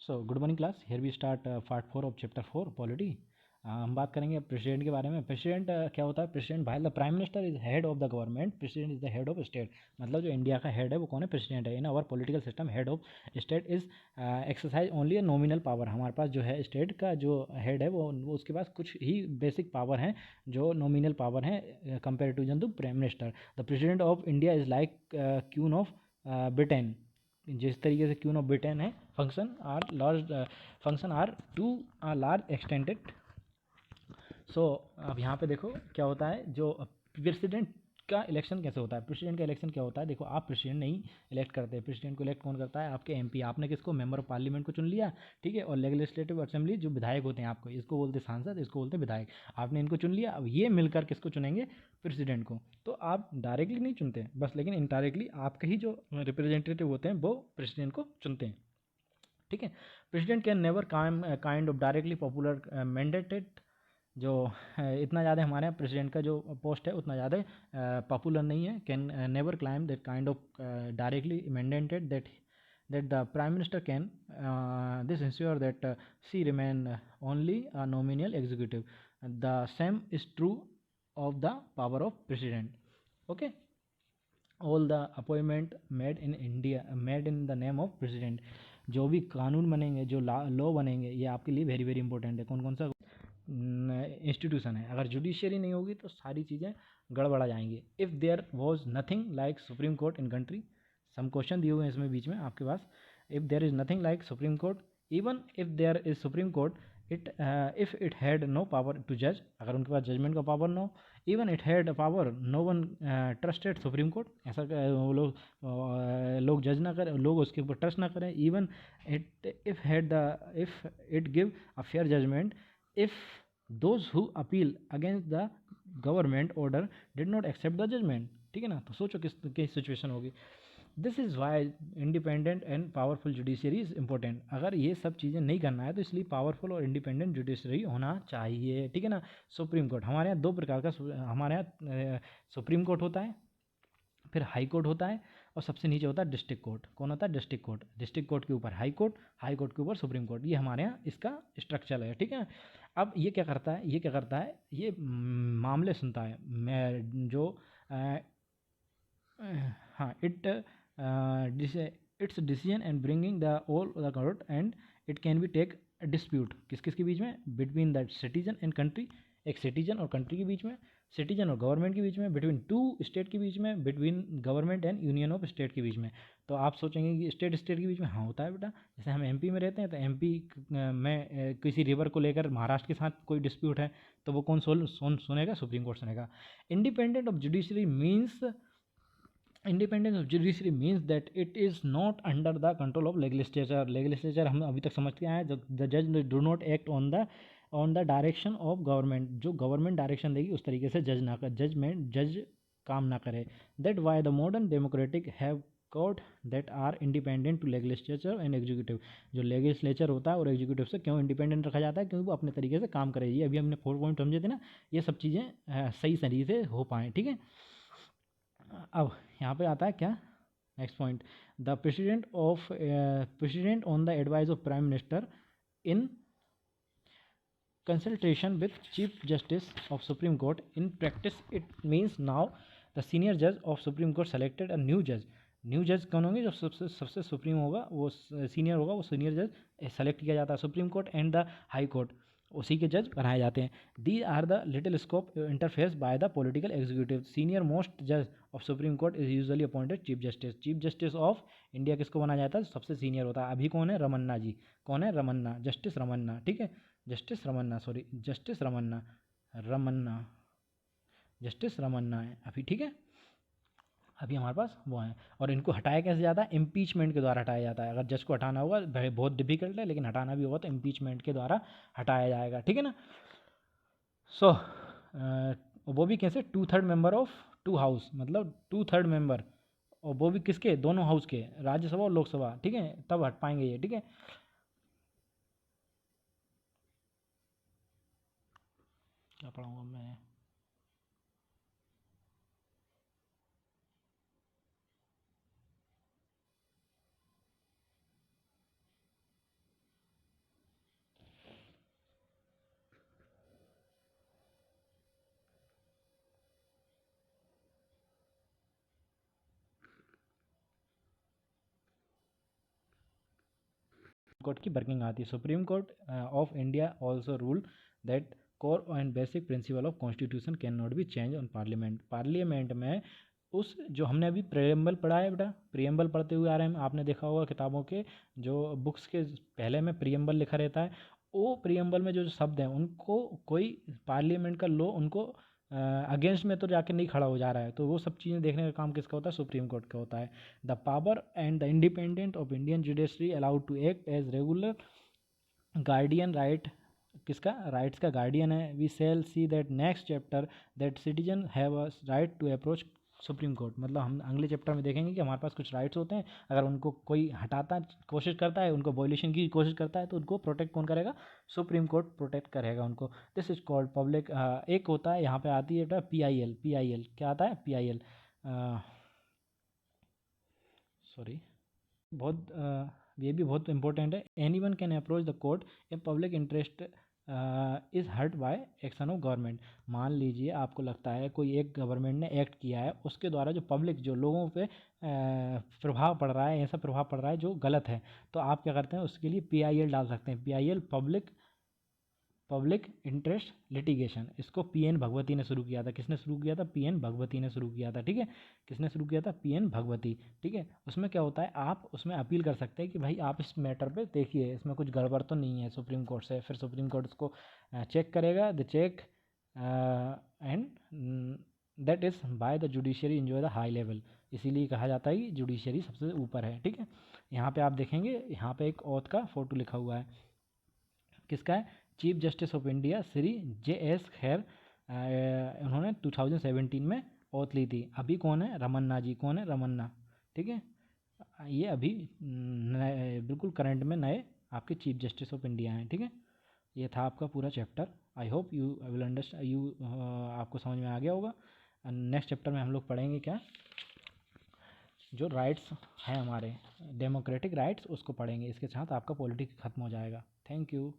So good morning class, here we start part 4 of chapter 4 polity. हम बात करेंगे president के बारे में। प्रेसिडेंट क्या होता है? प्रेसिडेंट भाई the prime minister is head of the government, president is the head of state. मतलब जो इंडिया का हेड है वो कौन है? प्रेसिडेंट है। In our political system head of state is exercise only a nominal power. हमारे पास जो है स्टेट का जो हेड है वो उसके पास कुछ ही बेसिक पावर हैं जो नॉमिनल पावर हैं comparative to prime minister. The president of India is like queen of Britain. जिस तरीके से क्वीन ऑफ ब्रिटेन है, function are to a large extended. So अब यहाँ पे देखो क्या होता है, जो प्रेसिडेंट का इलेक्शन कैसे होता है। प्रेसिडेंट का इलेक्शन क्या होता है? देखो, आप प्रेसिडेंट नहीं इलेक्ट करते। प्रेसिडेंट को इलेक्ट कौन करता है? आपके एमपी। आपने किसको? मेंबर ऑफ पार्लियामेंट को चुन लिया, ठीक है। और लेजिस्लेटिव असेंबली जो विधायक होते हैं, आपको इसको बोलते हैं सांसद, इसको बोलते हैं विधायक। आपने इनको चुन लिया, अब ये मिलकर किसको चुनेंगे? प्रेसिडेंट को। तो आप डायरेक्टली नहीं चुनते बस, लेकिन इनडायरेक्टली आपके ही जो रिप्रेजेंटेटिव होते हैं वो प्रेसिडेंट को चुनते हैं, ठीक है। President can never kind of directly popular mandated. जो इतना ज़्यादा हमारे यहाँ प्रेसिडेंट का जो पोस्ट है उतना ज़्यादा पॉपुलर नहीं है। Can never climb that kind of directly mandated that the prime minister can this ensure that she remain only a nominal executive. The same is true of the power of president. Okay, all the appointment made in India made in the name of president. जो भी कानून बनेंगे, जो law बनेंगे, ये आपके लिए very very important है। कौन कौन सा इंस्टीट्यूशन है? अगर जुडिशियरी नहीं होगी तो सारी चीज़ें गड़बड़ा जाएंगी। If there was nothing like Supreme Court in country, some question दिए हुए हैं इसमें बीच में आपके पास। If there is nothing like Supreme Court, even if there is Supreme Court, if it had no power to जज, अगर उनके पास जजमेंट का पावर ना हो, even it had power, no one trusted Supreme Court, ऐसा वो लोग जज ना करें, लोग उसके ऊपर ट्रस्ट ना करें। Even if it give a fair judgement, if those who appeal against the government order did not accept the judgment, ठीक है ना। तो सोचो किस सिचुएशन होगी। This is why independent and powerful judiciary is important. अगर ये सब चीज़ें नहीं करना है तो इसलिए पावरफुल और इंडिपेंडेंट जुडिशरी होना चाहिए, ठीक है ना। सुप्रीम कोर्ट हमारे यहाँ दो प्रकार का, हमारे यहाँ सुप्रीम कोर्ट होता है, फिर हाई कोर्ट होता है, और सबसे नीचे होता है डिस्ट्रिक्ट कोर्ट। कौन होता है? District court. डिस्ट्रिक्ट कोर्ट के ऊपर हाई कोर्ट, हाई कोर्ट के ऊपर सुप्रीम कोर्ट। ये हमारे यहाँ इसका स्ट्रक्चर है, ठीक है। अब ये क्या करता है? ये मामले सुनता है। मैं जो हाँ, it's decision and bringing the all the court and it can be take dispute. किस किस के बीच में? Between the citizen and country, एक सिटीजन और कंट्री के बीच में, सिटीजन और गवर्नमेंट के बीच में, बिटवीन टू स्टेट के बीच में, between government and union of state के बीच में। तो आप सोचेंगे कि स्टेट स्टेट के बीच में, हाँ होता है बेटा। जैसे हम एमपी में रहते हैं तो एमपी में किसी रिवर को लेकर महाराष्ट्र के साथ कोई डिस्प्यूट है तो वो कौन सुनेगा? सुप्रीम कोर्ट सुनेगा। Independent of judiciary means independence of judiciary means that it is not under the control of legislature. Legislature हम अभी तक समझते आए, द जज do not act on the direction of government. जो गवर्नमेंट डायरेक्शन देगी उस तरीके से जज काम ना करे। That why the modern democratic have court that are independent to legislature and executive. जो लेजिस्लेचर होता है और एग्जीक्यूटिव से क्यों इंडिपेंडेंट रखा जाता है? क्योंकि वो अपने तरीके से काम करेगी। अभी हमने 4 पॉइंट समझे थे ना, ये सब चीज़ें सही तरीके से हो पाएँ, ठीक है। अब यहाँ पे आता है क्या? Next point, the president on the advice of prime minister in consultation with chief justice of supreme court. In practice it means now the senior judge of supreme court selected a new judge. New जज कौन होंगे? जो सबसे supreme होगा, वो senior होगा, वो senior जज सेलेक्ट किया जाता है। Supreme Court and the High Court उसी के जज बनाए जाते हैं। There are the little scope interface by the political executive. Senior most जज of Supreme Court is usually appointed chief justice. Chief justice of India किसको बनाया जाता है? सबसे सीनियर होता है। अभी कौन है? रमन्ना जी। कौन है? रमन्ना, जस्टिस रमन्ना, ठीक है। जस्टिस रमन्ना है अभी, ठीक है। अभी हमारे पास वो हैं। और इनको हटाया कैसे जाता है? इम्पीचमेंट के द्वारा हटाया जाता है। अगर जज को हटाना होगा बहुत डिफिकल्ट है, लेकिन हटाना भी होगा तो इम्पीचमेंट के द्वारा हटाया जाएगा, ठीक है ना। सो वो भी कैसे? 2/3 मेंबर ऑफ 2 हाउस, मतलब 2/3 मेंबर, और वो भी किसके? दोनों हाउस के, राज्यसभा और लोकसभा, ठीक है। तब हट पाएंगे ये, ठीक है। क्या पढ़ाऊँगा मैं? कोर्ट की वर्किंग आती है। Supreme court of India also rule that core and basic principle of constitution can not be change on parliament. Parliament में उस जो हमने अभी प्रेम्बल पढ़ा है बेटा, प्रियम्बल पढ़ते हुए आ रहे हैं, आपने देखा होगा किताबों के जो बुक्स के पहले में प्रियम्बल लिखा रहता है, वो प्रियम्बल में जो शब्द हैं उनको कोई पार्लियामेंट का लॉ उनको अगेंस्ट में तो जाके नहीं खड़ा हो जा रहा है, तो वो सब चीज़ें देखने का काम किसका होता है? सुप्रीम कोर्ट का होता है। The power and the independent of Indian judiciary allowed to act as regular guardian right, किसका? राइट्स का गार्डियन है। We shall see that next chapter that citizen have a right to approach supreme court. मतलब हम अगले chapter में देखेंगे कि हमारे पास कुछ राइट्स होते हैं, अगर उनको कोई हटाता कोशिश करता है, उनको वॉयलेशन की कोशिश करता है, तो उनको प्रोटेक्ट कौन करेगा? सुप्रीम कोर्ट प्रोटेक्ट करेगा उनको। This is called public. एक होता है यहाँ पे आती है PIL। PIL क्या आता है? PIL सॉरी, बहुत ये भी बहुत इंपॉर्टेंट है। Anyone can approach the court a public interest is hurt by action of government. मान लीजिए आपको लगता है कोई एक गवर्नमेंट ने एक्ट किया है, उसके द्वारा जो पब्लिक जो लोगों पे प्रभाव पड़ रहा है, ऐसा प्रभाव पड़ रहा है जो गलत है, तो आप क्या करते हैं? उसके लिए PIL डाल सकते हैं। PIL public interest litigation. इसको PN भगवती ने शुरू किया था। किसने शुरू किया था? PN भगवती ने शुरू किया था। ठीक है, किसने शुरू किया था? PN भगवती। ठीक है, उसमें क्या होता है, आप उसमें अपील कर सकते हैं कि भाई आप इस मैटर पे देखिए, इसमें कुछ गड़बड़ तो नहीं है सुप्रीम कोर्ट से। फिर सुप्रीम कोर्ट उसको चेक करेगा। The check and that is by the judiciary enjoy the high level. इसीलिए कहा जाता है कि जुडिशरी सबसे ऊपर है। ठीक है, यहाँ पे आप देखेंगे, यहाँ पे एक ओथ का फोटो लिखा हुआ है। किसका है? Chief justice of India Shri JS खैर। उन्होंने 2017 में ओथ ली थी। अभी कौन है? रमन्ना जी। कौन है? रमन्ना। ठीक है, ये अभी नए बिल्कुल करंट में नए आपके चीफ जस्टिस ऑफ इंडिया हैं। ठीक है, ये था आपका पूरा chapter. I hope you will understand, आपको समझ में आ गया होगा। नेक्स्ट चैप्टर में हम लोग पढ़ेंगे क्या? जो राइट्स हैं हमारे डेमोक्रेटिक राइट्स, उसको पढ़ेंगे। इसके साथ आपका पॉलिटिक्स खत्म हो जाएगा। Thank you.